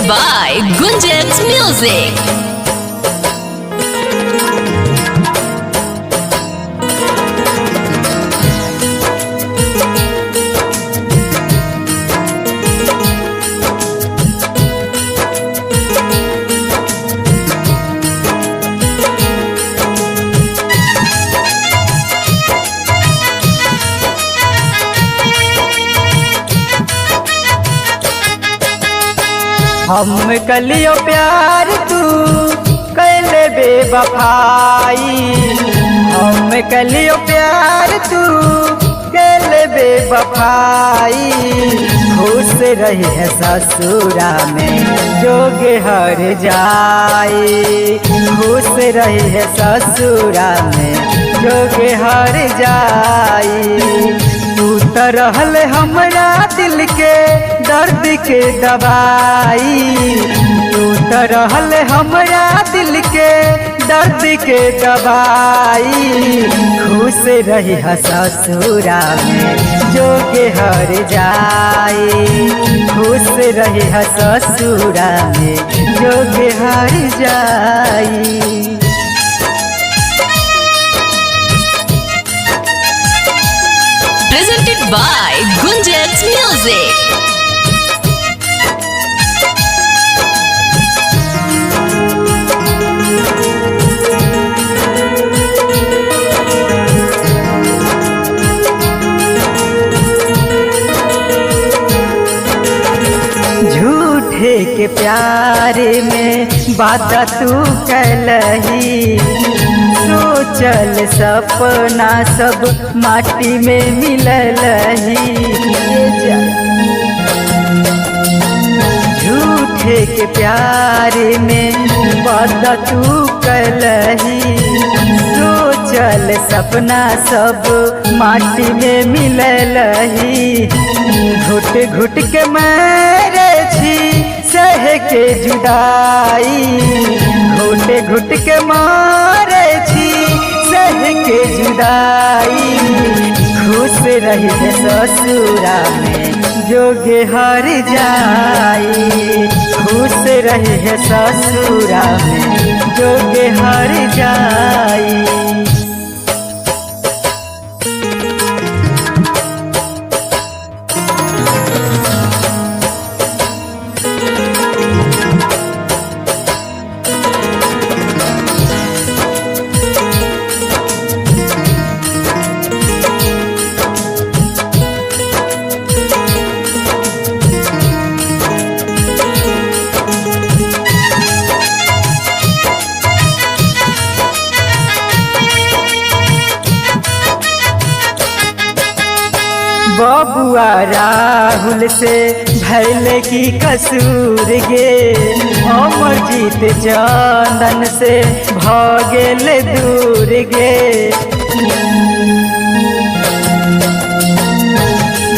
by Gunjan's Music. हम कलियो प्यार तू कैले बेवफाई। हम कलियो प्यार तू कैले बेवफाई। खुश रही है ससुरा में जोगे हर जाई। खुश रही है ससुरा में जोगे हर जाई। तू तो रहल हमरा दिल के दर्द के दवाई। तू तो रहल हमरा दिल के दर्द के दवाई। खुश रही है ससुरा में जोगे हर जाई। खुश रही है ससुरा में जोगे हर जाई। Presented by Gunjan's Music. झूठे के प्यार में बात तू कलही। सोचल सपना सब माटी में मिललही। झूठे के प्यार में बात तू कलही। सोचल सपना सब माटी में मिललही। घुट घुट के मरे छी सह के जुदाई। घुट घुट के मारे छी सह के जुदाई। खुश रही है ससुरा में जोगे हर जाई। खुश रही है ससुरा में जोगे हर जाई। बबुआ राहुल से भैल की कसूर गे। अमरजीत चंदन से भागेल दूर गे।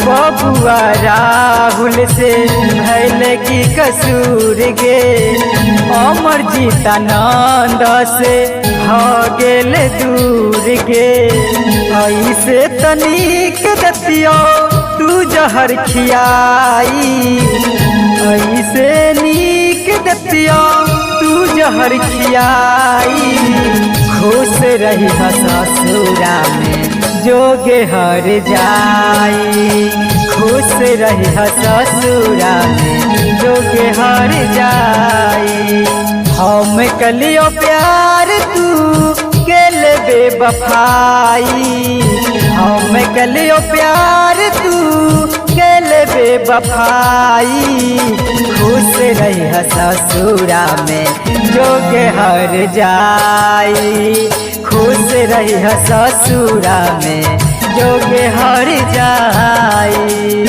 बबुआ राहुल से भैल की कसूर गे। अमरजीत आनंद से भागेल दूर गे। ऐसे तनिक दतियो तू जहर खियाई। ऐसे नीक दतियो तू जहर खियाई। खुश रही है ससुरा में जोगे हर जाई। खुश रही है ससुरा में जोगे हर जाई। हम कलियो प्यार तू कैले बेवफाई। हम कलियो प्यार तू कैले बेवफाई। खुश रही है ससुरा में जोगे हर जाई। खुश रही है ससुरा में जोगे हर जाई।